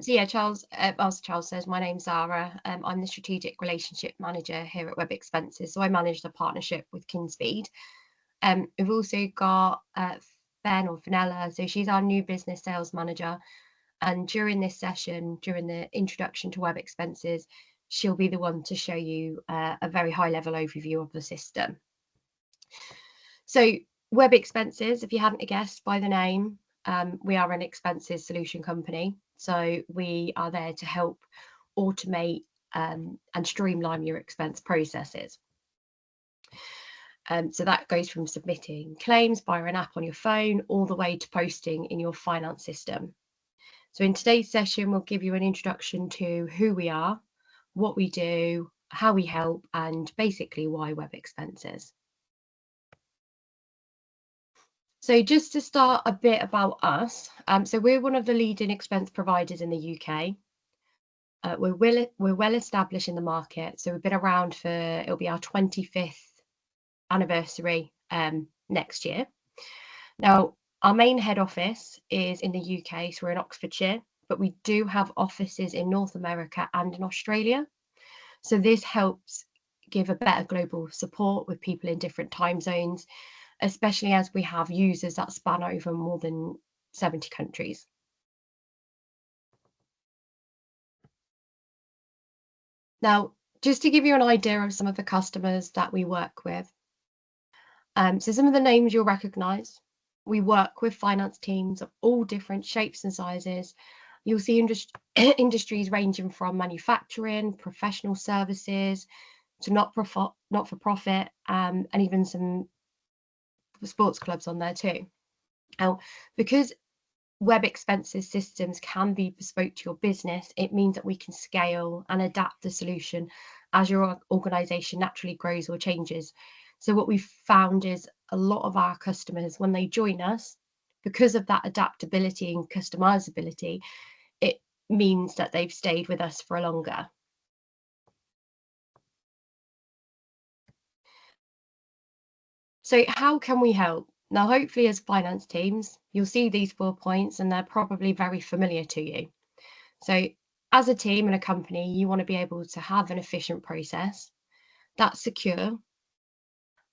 So yeah, Charles, as Charles says, my name's Zara. I'm the strategic relationship manager here at WebExpenses. So I manage the partnership with Kinspeed. We've also got Fen or Fenella. So she's our new business sales manager. And during this session, during the introduction to WebExpenses, she'll be the one to show you a very high level overview of the system. So WebExpenses, if you hadn't guessed by the name, we are an expenses solution company. So we are there to help automate and streamline your expense processes. So that goes from submitting claims via an app on your phone all the way to posting in your finance system. So in today's session, we'll give you an introduction to who we are, what we do, how we help, and basically why WebExpenses. So just to start a bit about us, so we're one of the leading expense providers in the UK. We're well established in the market, so we've been around for, it'll be our 25th anniversary next year. Now, our main head office is in the UK, so we're in Oxfordshire, but we do have offices in North America and in Australia. So this helps give a better global support with people in different time zones, especially as we have users that span over more than 70 countries. Now, just to give you an idea of some of the customers that we work with. So some of the names you'll recognise. We work with finance teams of all different shapes and sizes. You'll see industries ranging from manufacturing, professional services, to not-for-profit, and even some sports clubs on there too. Now, because WebExpenses systems can be bespoke to your business, it means that we can scale and adapt the solution as your organisation naturally grows or changes. So what we've found is a lot of our customers, when they join us, because of that adaptability and customizability, it means that they've stayed with us for longer. So how can we help? Now, hopefully as finance teams, you'll see these 4 points and they're probably very familiar to you. So as a team and a company, you want to be able to have an efficient process that's secure,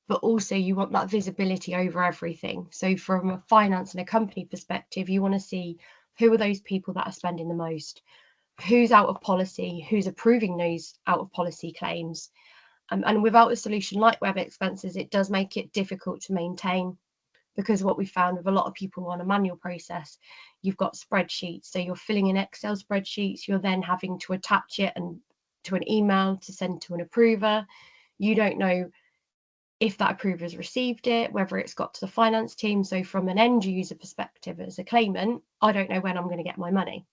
but also you want that visibility over everything. So from a finance and a company perspective, you want to see who are those people that are spending the most, who's out of policy, who's approving those out of policy claims. And without a solution like WebExpenses, it does make it difficult to maintain, because what we found with a lot of people on a manual process, you've got spreadsheets. So you're filling in Excel spreadsheets, you're then having to attach it and to an email to send to an approver. You don't know if that approver's received it, whether it's got to the finance team. So from an end user perspective as a claimant, I don't know when I'm going to get my money.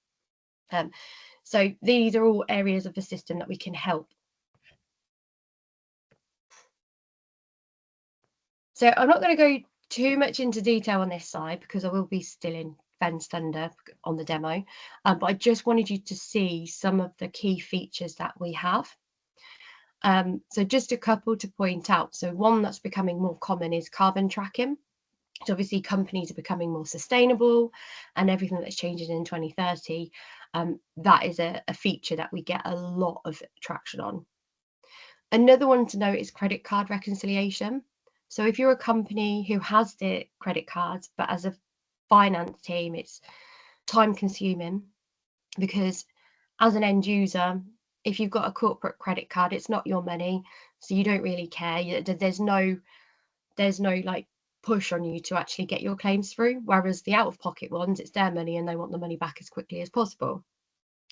So these are all areas of the system that we can help. So I'm not going to go too much into detail on this side because I will be stealing Ben's thunder on the demo, but I just wanted you to see some of the key features that we have. So just a couple to point out. So one that's becoming more common is carbon tracking. So obviously companies are becoming more sustainable and everything that's changing in 2030, that is a feature that we get a lot of traction on. Another one to note is credit card reconciliation. So if you're a company who has the credit cards, but as a finance team, it's time consuming, because as an end user, if you've got a corporate credit card, it's not your money, so you don't really care. There's no like push on you to actually get your claims through, whereas the out-of-pocket ones, it's their money and they want the money back as quickly as possible.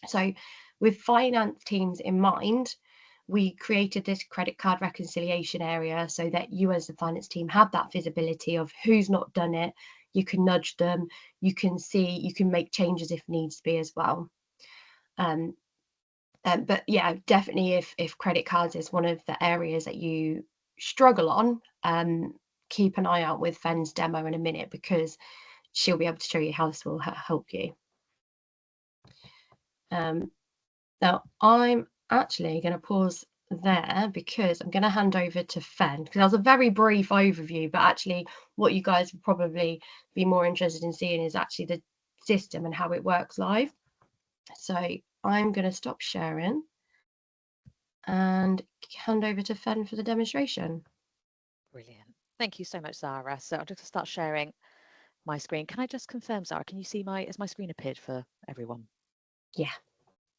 So with finance teams in mind, we created this credit card reconciliation area so that you as the finance team have that visibility of who's not done it. You can nudge them, you can see, you can make changes if needs to be as well. But yeah, definitely if credit cards is one of the areas that you struggle on, keep an eye out with Fen's demo in a minute, because she'll be able to show you how this will help you. Now I'm actually going to pause there because I'm going to hand over to Fen, because that was a very brief overview, but actually what you guys would probably be more interested in seeing is actually the system and how it works live. So I'm going to stop sharing and hand over to Fen for the demonstration. Brilliant. Thank you so much, Zara. So I'll just start sharing my screen. Can I just confirm, Zara, can you see has my screen appeared for everyone? Yeah.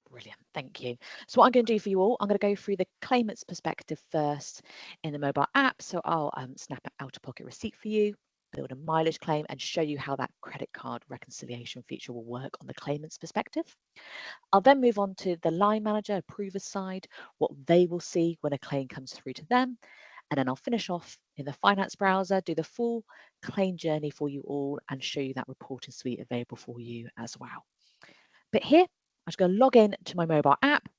Brilliant, thank you. So what I'm going to do for you all, I'm going to go through the claimant's perspective first in the mobile app. So I'll snap an out-of-pocket receipt for you, build a mileage claim, and show you how that credit card reconciliation feature will work on the claimant's perspective. I'll then move on to the line manager, approver side, what they will see when a claim comes through to them. And then I'll finish off in the finance browser, do the full claim journey for you all, and show you that reporting suite available for you as well. But here, I'm just going to log in to my mobile app.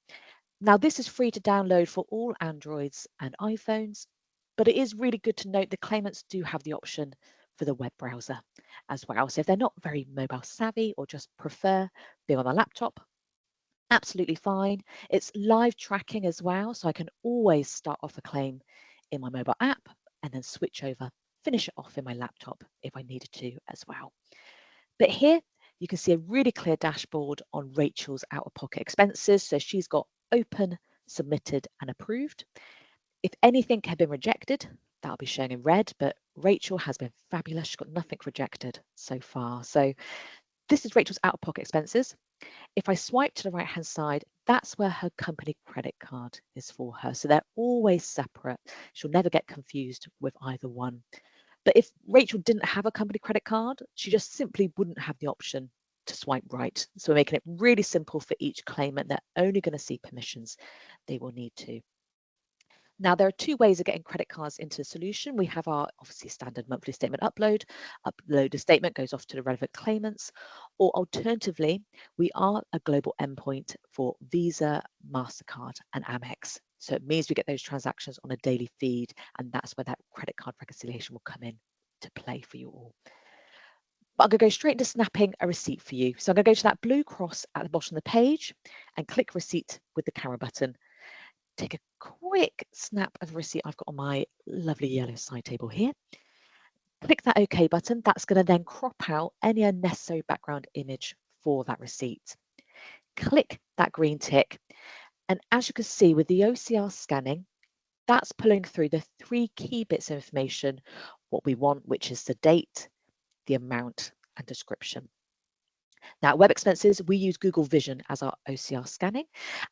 Now, this is free to download for all Androids and iPhones, but it is really good to note the claimants do have the option for the web browser as well. So if they're not very mobile savvy or just prefer being on a laptop, absolutely fine. It's live tracking as well, so I can always start off a claim in my mobile app and then switch over, finish it off in my laptop if I needed to as well. But here you can see a really clear dashboard on Rachel's out-of-pocket expenses. So she's got open, submitted, and approved. If anything had been rejected, that'll be shown in red, but Rachel has been fabulous. She's got nothing rejected so far. So this is Rachel's out-of-pocket expenses. If I swipe to the right-hand side, that's where her company credit card is for her. So they're always separate. She'll never get confused with either one. But if Rachel didn't have a company credit card, she just simply wouldn't have the option to swipe right. So we're making it really simple for each claimant. They're only going to see permissions they will need to. Now, there are two ways of getting credit cards into the solution. We have our obviously standard monthly statement upload. Upload a statement, goes off to the relevant claimants. Or alternatively, we are a global endpoint for Visa, MasterCard, and Amex. So it means we get those transactions on a daily feed, and that's where that credit card reconciliation will come in to play for you all. But I'm going to go straight into snapping a receipt for you. So I'm going to go to that blue cross at the bottom of the page and click receipt with the camera button. Take a quick snap of a receipt I've got on my lovely yellow side table here. Click that OK button. That's going to then crop out any unnecessary background image for that receipt. Click that green tick. And as you can see with the OCR scanning, that's pulling through the three key bits of information, what we want, which is the date, the amount, and description. Now, web expenses, we use Google Vision as our OCR scanning.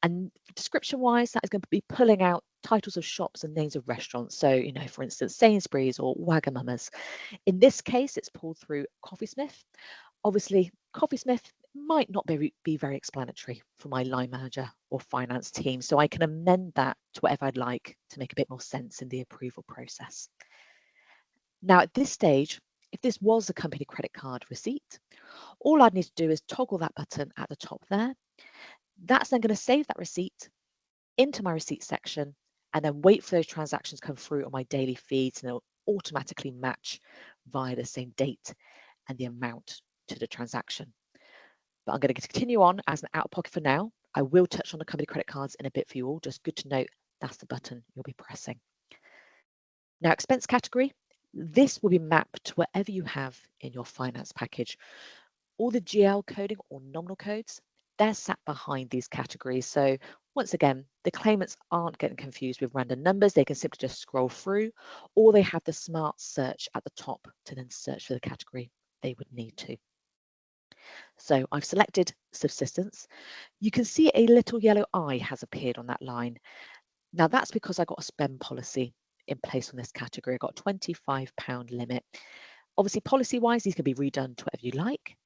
And description-wise, that is going to be pulling out titles of shops and names of restaurants. So, for instance, Sainsbury's or Wagamama's. In this case, it's pulled through Coffeesmith. Obviously, Coffeesmith might not be very explanatory for my line manager or finance team. So I can amend that to whatever I'd like to make a bit more sense in the approval process. Now, at this stage, if this was a company credit card receipt, all I'd need to do is toggle that button at the top there. That's then going to save that receipt into my receipt section and then wait for those transactions to come through on my daily feeds, and it'll automatically match via the same date and the amount to the transaction. But I'm going to continue on as an out-of-pocket for now. I will touch on the company credit cards in a bit for you all. Just good to note that's the button you'll be pressing. Now, expense category, this will be mapped to whatever you have in your finance package. All the GL coding or nominal codes, they're sat behind these categories. So once again, the claimants aren't getting confused with random numbers. They can simply just scroll through, or they have the smart search at the top to then search for the category they would need to. So I've selected subsistence. You can see a little yellow eye has appeared on that line. Now that's because I got a spend policy in place on this category. I got a £25 limit. Obviously, policy-wise, these can be redone to whatever you like.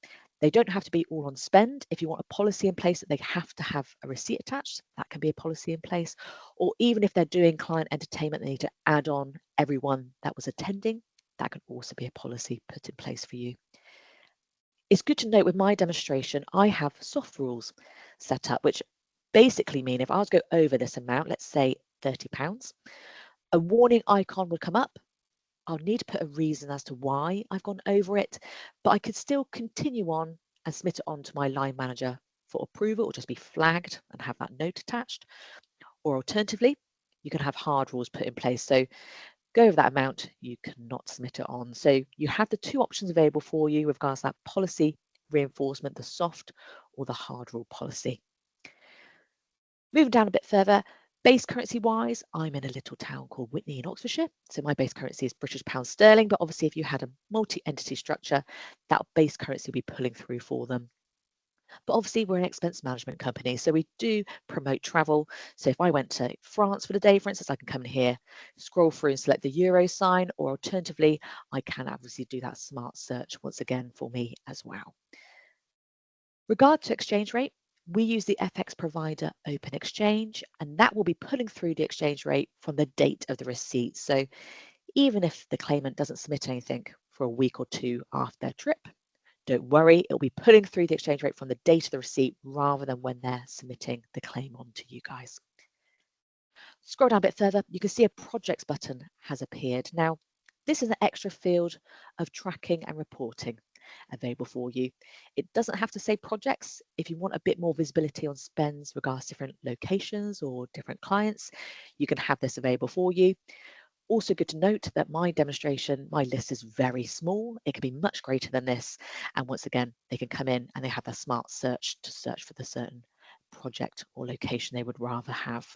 They don't have to be all on spend. If you want a policy in place that they have to have a receipt attached, that can be a policy in place. Or even if they're doing client entertainment, they need to add on everyone that was attending. That can also be a policy put in place for you. It's good to note with my demonstration, I have soft rules set up, which basically mean if I was to go over this amount, let's say £30, a warning icon would come up. I'll need to put a reason as to why I've gone over it, but I could still continue on and submit it on to my line manager for approval, or just be flagged and have that note attached. Or alternatively, you can have hard rules put in place. So go over that amount, you cannot submit it on. So you have the two options available for you with regards to that policy reinforcement, the soft or the hard rule policy. Moving down a bit further, base currency wise, I'm in a little town called Witney in Oxfordshire. So my base currency is British pound sterling, but obviously if you had a multi-entity structure, that base currency will be pulling through for them. But obviously we're an expense management company, so we do promote travel. So if I went to France for the day, for instance, I can come in here, scroll through and select the euro sign, or alternatively, I can obviously do that smart search once again for me as well. Regard to exchange rate, we use the FX provider Open Exchange, and that will be pulling through the exchange rate from the date of the receipt. So even if the claimant doesn't submit anything for a week or two after their trip, don't worry, it'll be pulling through the exchange rate from the date of the receipt rather than when they're submitting the claim on to you guys. Scroll down a bit further, you can see a projects button has appeared. Now, this is an extra field of tracking and reporting available for you. It doesn't have to say projects. If you want a bit more visibility on spends regards different locations or different clients, you can have this available for you. Also good to note that my demonstration, my list is very small. It can be much greater than this. And once again, they can come in and they have their smart search to search for the certain project or location they would rather have.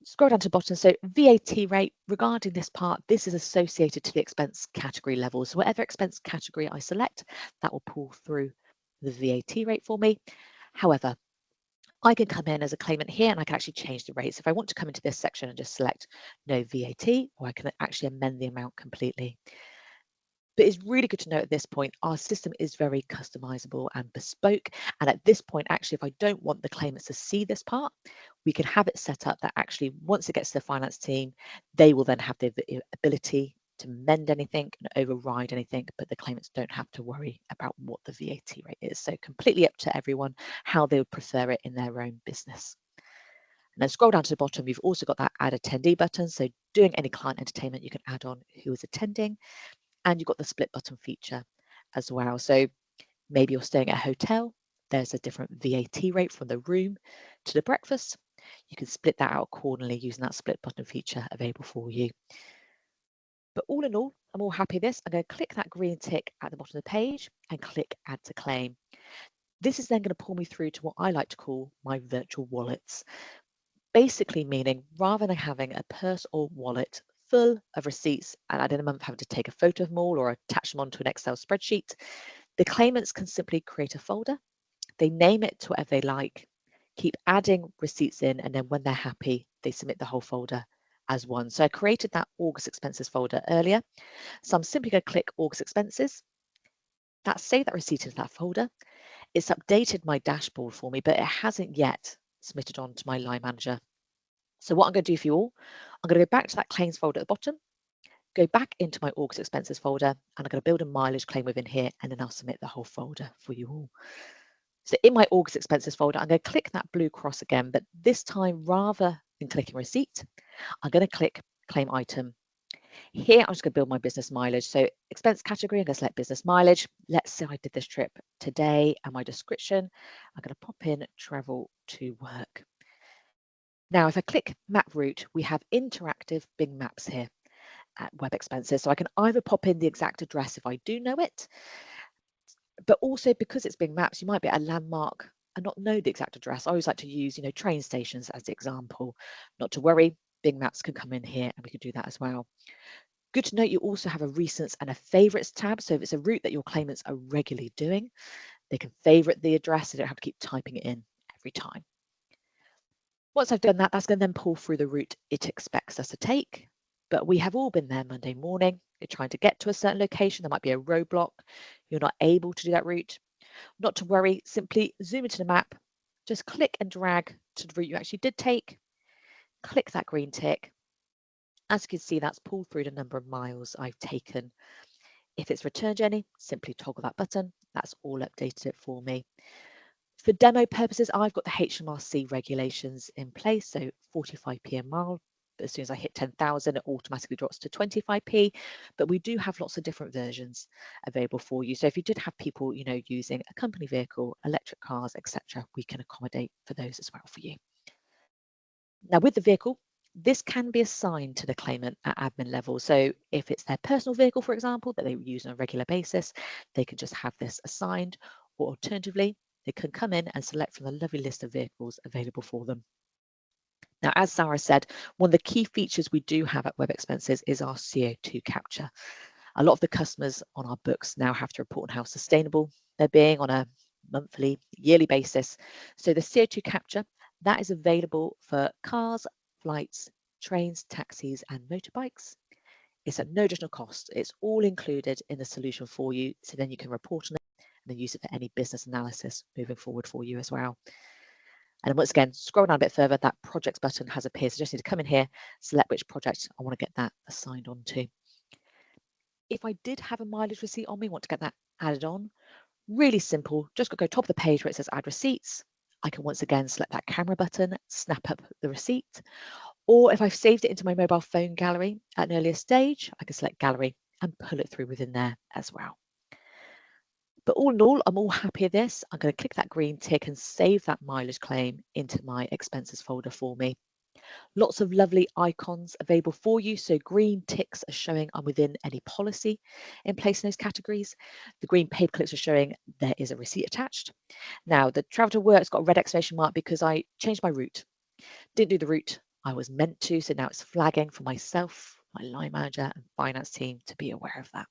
Scroll down to the bottom. So VAT rate, regarding this part, this is associated to the expense category level. So whatever expense category I select, that will pull through the VAT rate for me. However, I can come in as a claimant here and I can actually change the rates. If I want to come into this section and just select no VAT, or I can actually amend the amount completely. But it's really good to know at this point, our system is very customizable and bespoke. And at this point, actually, if I don't want the claimants to see this part, we can have it set up that actually once it gets to the finance team, they will then have the ability to mend anything and override anything, but the claimants don't have to worry about what the VAT rate is. So completely up to everyone how they would prefer it in their own business. And then scroll down to the bottom, you've also got that add attendee button. So doing any client entertainment, you can add on who is attending, and you've got the split button feature as well. So maybe you're staying at a hotel, there's a different VAT rate from the room to the breakfast. You can split that out accordingly using that split button feature available for you. But all in all, I'm all happy with this. I'm going to click that green tick at the bottom of the page and click Add to Claim. This is then going to pull me through to what I like to call my virtual wallets. Basically meaning rather than having a purse or wallet full of receipts and at the end of the month having to take a photo of them all or attach them onto an Excel spreadsheet, the claimants can simply create a folder. They name it to whatever they like, keep adding receipts in, and then when they're happy, they submit the whole folder as one. So I created that August expenses folder earlier. So I'm simply going to click August expenses. That saved that receipt into that folder. It's updated my dashboard for me, but it hasn't yet submitted on to my line manager. So what I'm going to do for you all, I'm going to go back to that claims folder at the bottom, go back into my August expenses folder, and I'm going to build a mileage claim within here, and then I'll submit the whole folder for you all. So in my August expenses folder, I'm going to click that blue cross again, but this time rather than clicking receipt, I'm going to click claim item. Here, I'm just going to build my business mileage. So expense category, I'm going to select business mileage. Let's say I did this trip today, and my description, I'm going to pop in travel to work. Now, if I click map route, we have interactive Bing Maps here at WebExpenses. So I can either pop in the exact address if I do know it, but also because it's Bing Maps, you might be at a landmark and not know the exact address. I always like to use, train stations as the example. Not to worry, Bing Maps can come in here and we can do that as well. Good to note, you also have a recents and a favorites tab. So if it's a route that your claimants are regularly doing, they can favorite the address. They don't have to keep typing it in every time. Once I've done that, that's going to then pull through the route it expects us to take. But we have all been there Monday morning. You're trying to get to a certain location. There might be a roadblock. You're not able to do that route. Not to worry, simply zoom into the map. Just click and drag to the route you actually did take. Click that green tick. As you can see, that's pulled through the number of miles I've taken. If it's return journey, simply toggle that button. That's all updated it for me. For demo purposes, I've got the HMRC regulations in place, so 45p a mile. But as soon as I hit 10,000, it automatically drops to 25p. But we do have lots of different versions available for you. So if you did have people, using a company vehicle, electric cars, etc., we can accommodate for those as well for you. Now with the vehicle, This can be assigned to the claimant at admin level. So if it's their personal vehicle, for example, that they use on a regular basis, they can just have this assigned, or alternatively, they can come in and select from the lovely list of vehicles available for them. Now, as Sarah said, one of the key features we do have at Web Expenses is our CO2 capture. A lot of the customers on our books now have to report on how sustainable they're being on a monthly, yearly basis. So the CO2 capture, that is available for cars, flights, trains, taxis, and motorbikes. It's at no additional cost. It's all included in the solution for you. So then you can report on it and then use it for any business analysis moving forward for you as well. And then once again, scroll down a bit further, that projects button has appeared. So just need to come in here, select which project I want to get that assigned on to. If I did have a mileage receipt on me, want to get that added on, really simple. Just go top of the page where it says add receipts. I can once again select that camera button, snap up the receipt. Or if I've saved it into my mobile phone gallery at an earlier stage, I can select gallery and pull it through within there as well. But all in all, I'm all happy with this. I'm going to click that green tick and save that mileage claim into my expenses folder for me. Lots of lovely icons available for you. So green ticks are showing I'm within any policy in place in those categories. The green paperclips are showing there is a receipt attached. Now the travel to work's got a red exclamation mark because I changed my route. Didn't do the route I was meant to. So now it's flagging for myself, my line manager and finance team to be aware of that.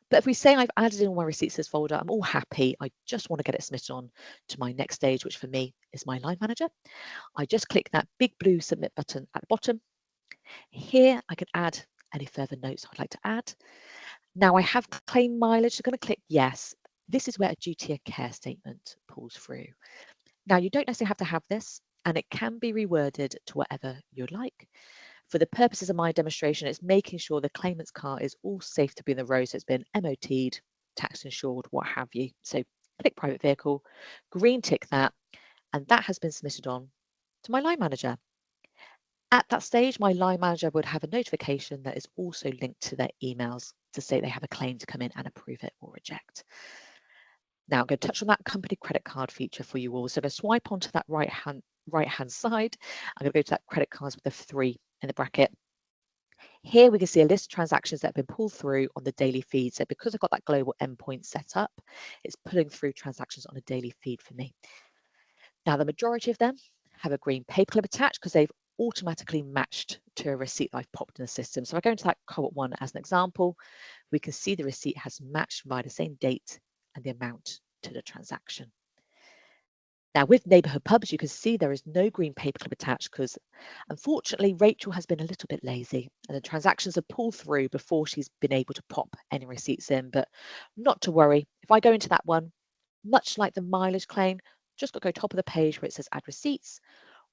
But if we say I've added in all my receipts to this folder, I'm all happy. I just want to get it submitted on to my next stage, which for me is my line manager. I just click that big blue submit button at the bottom. Here I can add any further notes I'd like to add. Now I have claim mileage, so I'm going to click yes. This is where a duty of care statement pulls through. Now you don't necessarily have to have this, and it can be reworded to whatever you'd like. For the purposes of my demonstration, it's making sure the claimant's car is all safe to be in the road, so it's been MOT'd, tax insured, what have you. So click private vehicle, green tick that, and that has been submitted on to my line manager. At that stage, my line manager would have a notification that is also linked to their emails to say they have a claim to come in and approve it or reject. Now I'm going to touch on that company credit card feature for you all. So I'm going to swipe onto that right hand side. I'm going to go to that credit cards with the 3 in the bracket. Here we can see a list of transactions that have been pulled through on the daily feed. So because I've got that global endpoint set up, it's pulling through transactions on a daily feed for me. Now the majority of them have a green paperclip attached because they've automatically matched to a receipt that I've popped in the system. So if I go into that cohort 1 as an example, we can see the receipt has matched by the same date and the amount to the transaction. Now with neighbourhood pubs, you can see there is no green paperclip attached because unfortunately Rachel has been a little bit lazy and the transactions are pulled through before she's been able to pop any receipts in. But not to worry, if I go into that one, much like the mileage claim, just got to go top of the page where it says add receipts.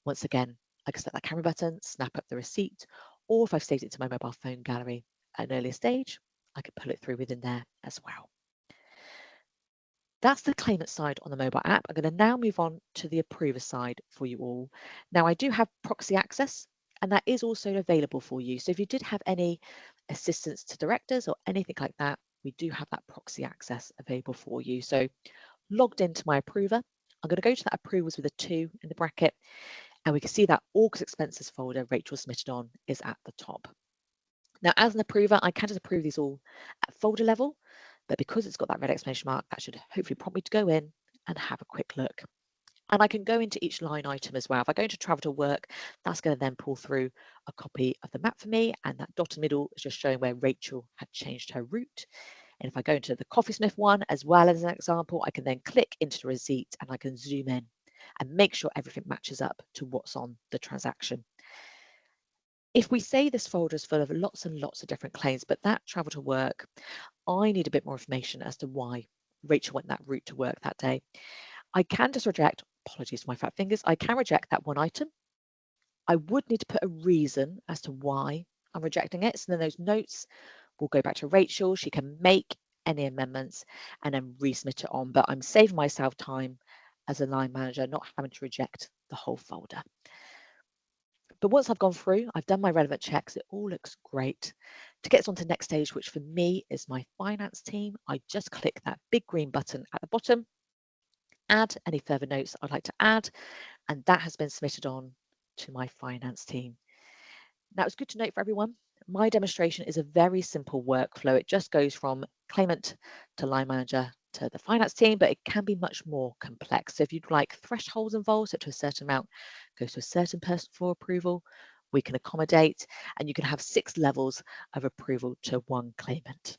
Once again, I can select that camera button, snap up the receipt, or if I've saved it to my mobile phone gallery at an earlier stage, I can pull it through within there as well. That's the claimant side on the mobile app. I'm going to now move on to the approver side for you all. Now I do have proxy access and that is also available for you. So if you did have any assistance to directors or anything like that, we do have that proxy access available for you. So logged into my approver, I'm going to go to that approvals with a 2 in the bracket and we can see that August expenses folder Rachel submitted on is at the top. Now as an approver, I can just approve these all at folder level. But because it's got that red exclamation mark, that should hopefully prompt me to go in and have a quick look. And I can go into each line item as well. If I go into travel to work, that's going to then pull through a copy of the map for me. And that dot in the middle is just showing where Rachel had changed her route. And if I go into the Coffeesmith one, as well as an example, I can then click into the receipt and I can zoom in and make sure everything matches up to what's on the transaction. If we say this folder is full of lots and lots of different claims, but that travel to work, I need a bit more information as to why Rachel went that route to work that day. I can just reject, apologies for my fat fingers, I can reject that one item. I would need to put a reason as to why I'm rejecting it. So then those notes will go back to Rachel. She can make any amendments and then resubmit it on. But I'm saving myself time as a line manager, not having to reject the whole folder. But once I've gone through, I've done my relevant checks, it all looks great. To get us on to the next stage, which for me is my finance team, I just click that big green button at the bottom, add any further notes I'd like to add, and that has been submitted on to my finance team. Now, it's good to note for everyone, my demonstration is a very simple workflow. It just goes from claimant to line manager to the finance team, but it can be much more complex. So if you'd like thresholds involved, so to a certain amount goes to a certain person for approval, we can accommodate, and you can have 6 levels of approval to one claimant.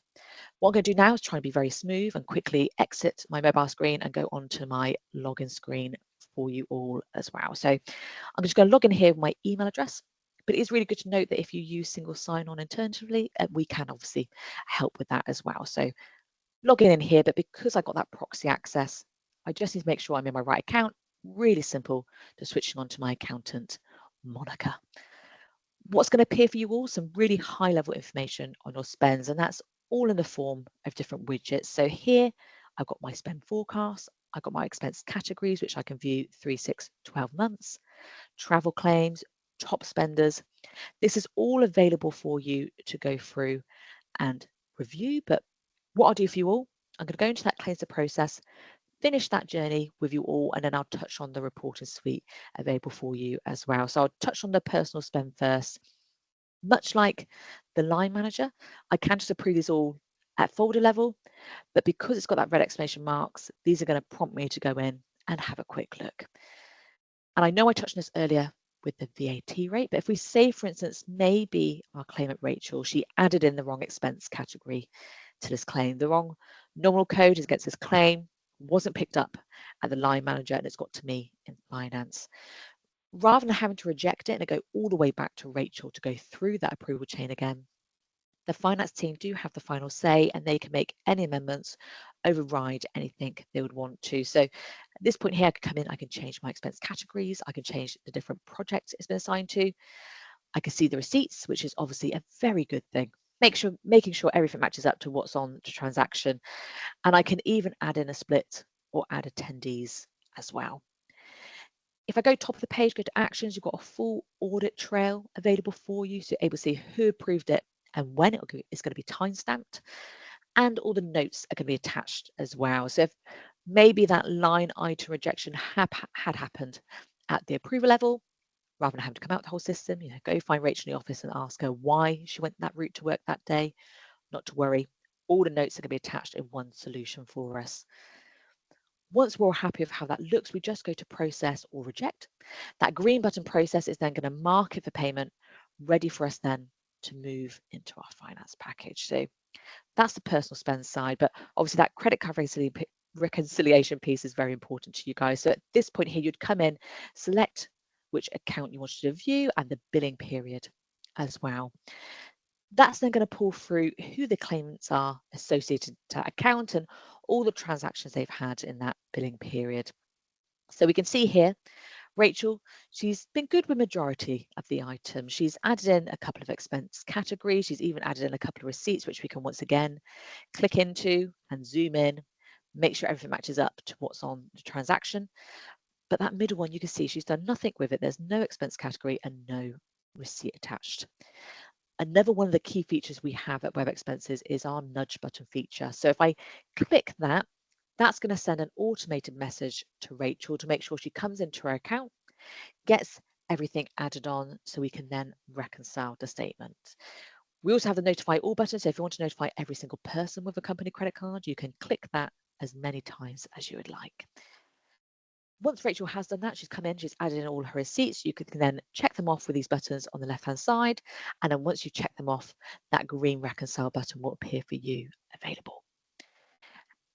What I'm going to do now is try and be very smooth and quickly exit my mobile screen and go onto my login screen for you all as well. So I'm just going to log in here with my email address. But it is really good to note that if you use single sign-on alternatively, we can obviously help with that as well. So logging in here, but because I got that proxy access, I just need to make sure I'm in my right account. Really simple, just switching on to my accountant, Monica. What's going to appear for you all? Some really high-level information on your spends, and that's all in the form of different widgets. So here, I've got my spend forecast. I've got my expense categories, which I can view 3, 6, 12 months, travel claims, top spenders. This is all available for you to go through and review. But what I'll do for you all, I'm going to go into that claims to process, finish that journey with you all, and then I'll touch on the reporting suite available for you as well. So I'll touch on the personal spend first. Much like the line manager, I can just approve these all at folder level, but because it's got that red exclamation marks, these are going to prompt me to go in and have a quick look. And I know I touched on this earlier with the VAT rate, but if we say, for instance, maybe our claimant Rachel, she added in the wrong expense category to this claim, the wrong nominal code is against this claim, wasn't picked up at the line manager, and it's got to me in finance. Rather than having to reject it and go all the way back to Rachel to go through that approval chain again, the finance team do have the final say, and they can make any amendments, override anything they would want to. So at this point here, I can come in, I can change my expense categories, I can change the different projects it's been assigned to. I can see the receipts, which is obviously a very good thing. Making sure everything matches up to what's on the transaction. And I can even add in a split or add attendees as well. If I go top of the page, go to actions, you've got a full audit trail available for you. So you're able to see who approved it and when it's going to be timestamped. And all the notes are going to be attached as well. So if maybe that line item rejection had happened at the approval level, rather than having to come out the whole system, go find Rachel in the office and ask her why she went that route to work that day. Not to worry, all the notes are going to be attached in one solution for us. Once we're all happy with how that looks, we just go to process or reject. That green button process is then going to mark it for payment, ready for us then to move into our finance package. So that's the personal spend side, but obviously that credit card reconciliation piece is very important to you guys. So at this point here, you'd come in, select which account you wanted to view and the billing period as well. That's then going to pull through who the claimants are associated to that account and all the transactions they've had in that billing period. So we can see here, Rachel, she's been good with majority of the items. She's added in a couple of expense categories. She's even added in a couple of receipts, which we can once again click into and zoom in, make sure everything matches up to what's on the transaction. But that middle one, you can see she's done nothing with it. There's no expense category and no receipt attached. Another one of the key features we have at WebExpenses is our nudge button feature. So if I click that, that's going to send an automated message to Rachel to make sure she comes into her account, gets everything added on so we can then reconcile the statement. We also have the notify all button. So if you want to notify every single person with a company credit card, you can click that as many times as you would like. Once Rachel has done that, she's come in, she's added in all her receipts. You can then check them off with these buttons on the left-hand side. And then once you check them off, that green reconcile button will appear for you available.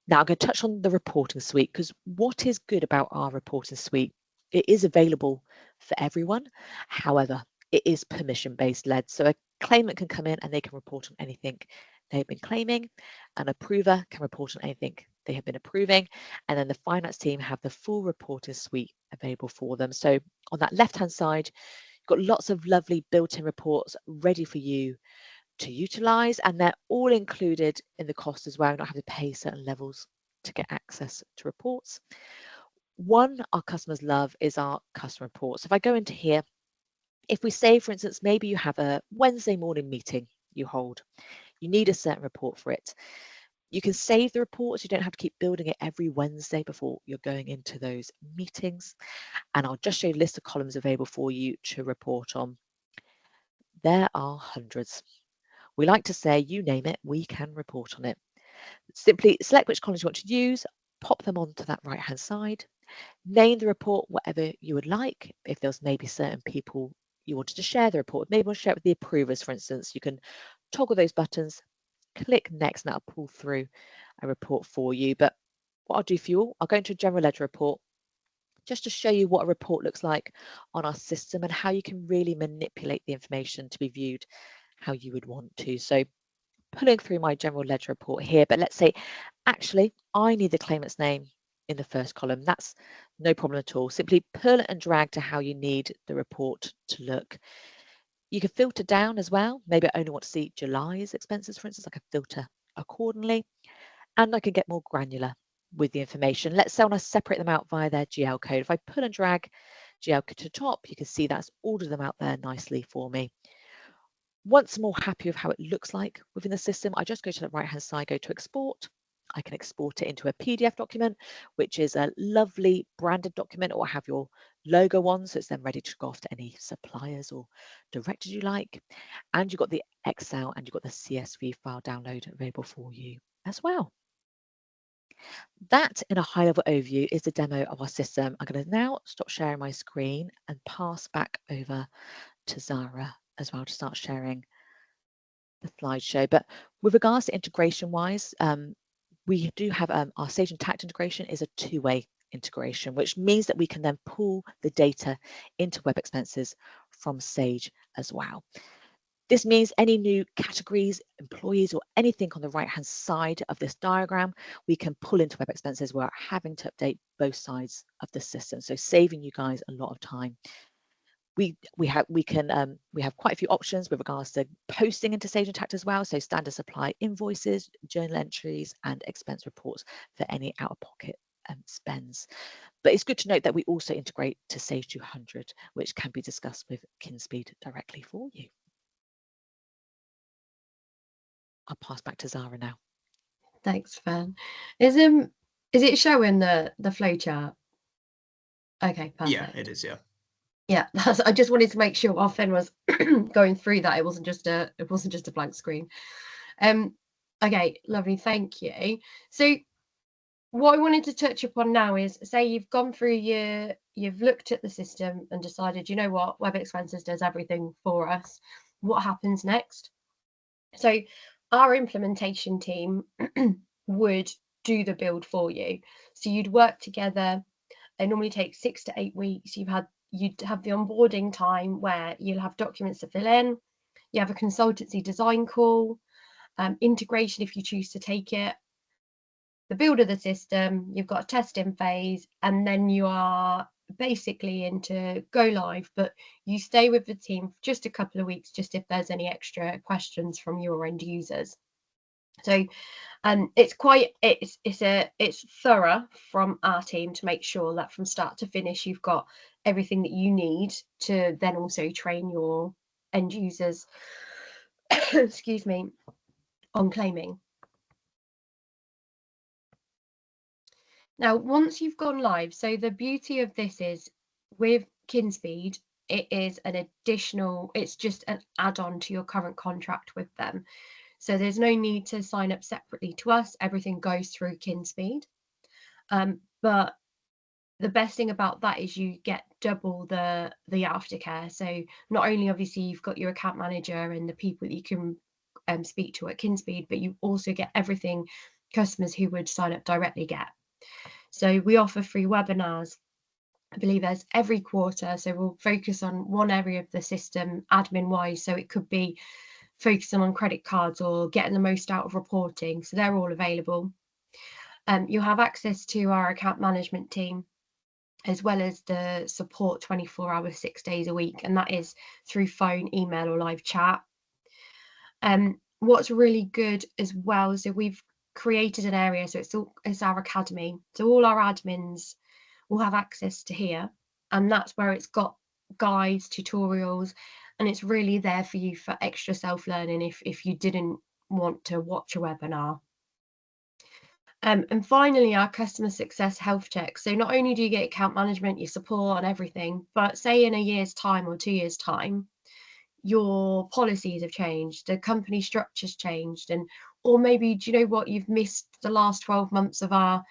Now I'm going to touch on the reporting suite, because what is good about our reporting suite, it is available for everyone. However, it is permission-based led. So a claimant can come in and they can report on anything they've been claiming. An approver can report on anything they have been approving, and then the finance team have the full reporting suite available for them. So on that left-hand side, you've got lots of lovely built-in reports ready for you to utilize, and they're all included in the cost as well. You don't have to pay certain levels to get access to reports. One our customers love is our customer reports. If I go into here, if we say, for instance, maybe you have a Wednesday morning meeting you hold, you need a certain report for it. You can save the report so you don't have to keep building it every Wednesday before you're going into those meetings. And I'll just show you a list of columns available for you to report on. There are hundreds. We like to say, you name it, we can report on it. Simply select which columns you want to use, pop them onto that right-hand side, name the report whatever you would like. If there's maybe certain people you wanted to share the report, maybe you want to share it with the approvers, for instance, you can toggle those buttons, click next, and that'll pull through a report for you. But what I'll do for you all, I'll go into a general ledger report just to show you what a report looks like on our system and how you can really manipulate the information to be viewed how you would want to. So pulling through my general ledger report here, but let's say, actually, I need the claimant's name in the first column. That's no problem at all. Simply pull and drag to how you need the report to look. You can filter down as well. Maybe I only want to see July's expenses, for instance. I can filter accordingly, and I can get more granular with the information. Let's say I want to separate them out via their GL code. If I pull and drag GL code to the top, you can see that's ordered them out there nicely for me. Once I'm all happy with how it looks like within the system, I just go to the right-hand side, go to export. I can export it into a PDF document, which is a lovely branded document, or have your logo on, so it's then ready to go off to any suppliers or directors you like. And you've got the Excel and you've got the CSV file download available for you as well. That, in a high-level overview, is the demo of our system. I'm going to now stop sharing my screen and pass back over to Zara as well to start sharing the slideshow. But with regards to integration-wise, we do have our Sage and Tact integration is a two-way integration, which means that we can then pull the data into WebExpenses from Sage as well. This means any new categories, employees, or anything on the right-hand side of this diagram, we can pull into WebExpenses without having to update both sides of the system. So saving you guys a lot of time. We have quite a few options with regards to posting into Sage and Tact as well. So standard supply invoices, journal entries, and expense reports for any out-of-pocket spends. But it's good to note that we also integrate to Sage 200, which can be discussed with Kinspeed directly for you. I'll pass back to Zara now. Thanks, Fen. Is it showing the flow chart? Okay, perfect. Yeah, it is. Yeah. Yeah, I just wanted to make sure while Fen was going through that it wasn't just a blank screen. Okay, lovely, thank you. So what I wanted to touch upon now is, say you've gone through you've looked at the system and decided, you know what, WebExpenses does everything for us. What happens next? So our implementation team would do the build for you. So you'd work together. It normally takes 6 to 8 weeks. You'd have the onboarding time where you'll have documents to fill in. You have a consultancy design call, integration if you choose to take it, the build of the system, you've got a testing phase, and then you are basically into go live, but you stay with the team for just a couple of weeks, just if there's any extra questions from your end users. So it's thorough from our team to make sure that from start to finish you've got everything that you need to then also train your end users excuse me, on claiming. Now, once you've gone live, so the beauty of this is with Kinspeed, it is an additional, it's just an add-on to your current contract with them. So there's no need to sign up separately to us. Everything goes through Kinspeed. But the best thing about that is you get double the aftercare. So not only obviously you've got your account manager and the people that you can speak to at Kinspeed, but you also get everything customers who would sign up directly get. So we offer free webinars, I believe there's every quarter. So we'll focus on one area of the system admin wise. So it could be focusing on credit cards or getting the most out of reporting. So they're all available. You'll have access to our account management team, as well as the support 24 hours, 6 days a week. And that is through phone, email, or live chat. What's really good as well, so we've created an area, so it's our academy. So all our admins will have access to here, and that's where it's got guides, tutorials, and it's really there for you for extra self-learning if you didn't want to watch a webinar. And finally, our customer success health check. So not only do you get account management, your support and everything, but say in a year's time or 2 years' time, your policies have changed, the company structure's changed, or maybe, do you know what, you've missed the last 12 months of our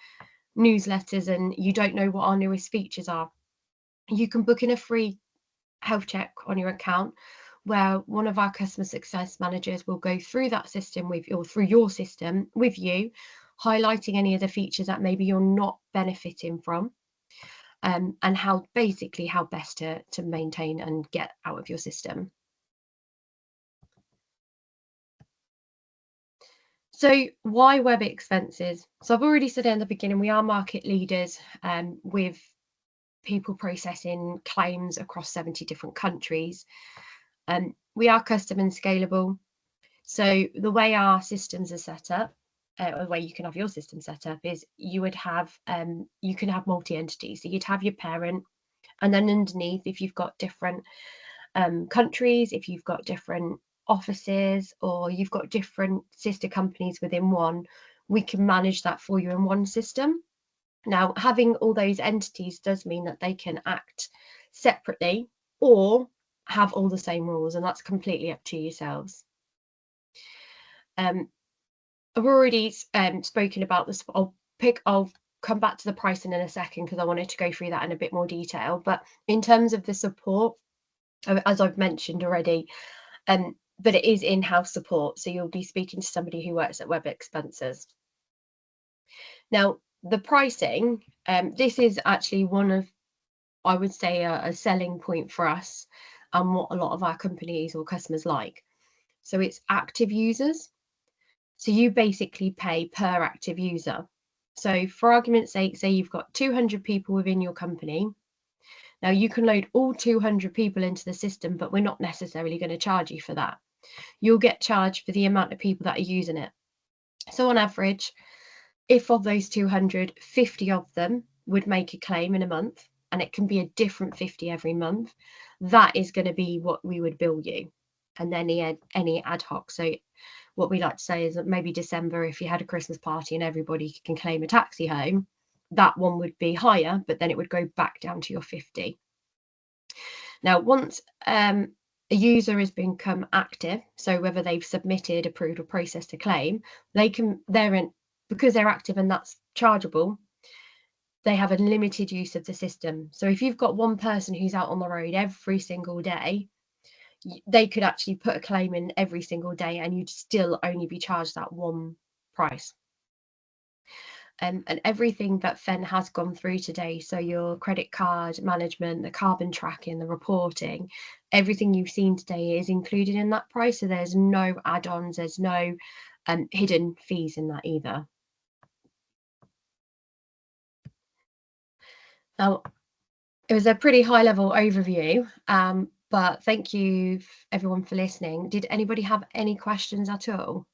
newsletters and you don't know what our newest features are. You can book in a free health check on your account where one of our customer success managers will go through that system with you, or through your system with you, highlighting any of the features that maybe you're not benefiting from, and how best to maintain and get out of your system. So why web expenses? So I've already said in the beginning, we are market leaders with people processing claims across 70 different countries. We are custom and scalable. So the way our systems are set up, or the way you can have your system set up, is you would have you can have multi-entities. So you'd have your parent, and then underneath, if you've got different countries, if you've got different offices, or you've got different sister companies within one, we can manage that for you in one system. Now, having all those entities does mean that they can act separately or have all the same rules, and that's completely up to yourselves. I've already spoken about this. I'll come back to the pricing in a second because I wanted to go through that in a bit more detail. But in terms of the support, as I've mentioned already, but it is in-house support, so you'll be speaking to somebody who works at WebExpenses. Now, the pricing, this is actually one of, I would say, a selling point for us and what a lot of our companies or customers like. So it's active users. So you basically pay per active user. So for argument's sake, say you've got 200 people within your company. Now you can load all 200 people into the system, but we're not necessarily going to charge you for that. You'll get charged for the amount of people that are using it. So on average, if of those 200, 50 of them would make a claim in a month, and it can be a different 50 every month, that is going to be what we would bill you. And then any ad hoc. So what we like to say is that maybe December, if you had a Christmas party and everybody can claim a taxi home, that one would be higher, but then it would go back down to your 50. Now, once a user has become active, so whether they've submitted, approved, or processed a claim, because they're active and that's chargeable, they have a limited use of the system. So if you've got one person who's out on the road every single day, they could actually put a claim in every single day and you'd still only be charged that one price. And everything that Fen has gone through today, so your credit card management, the carbon tracking, the reporting, everything you've seen today is included in that price. So there's no add-ons, there's no hidden fees in that either. Now, it was a pretty high-level overview, but thank you everyone for listening. Did anybody have any questions at all?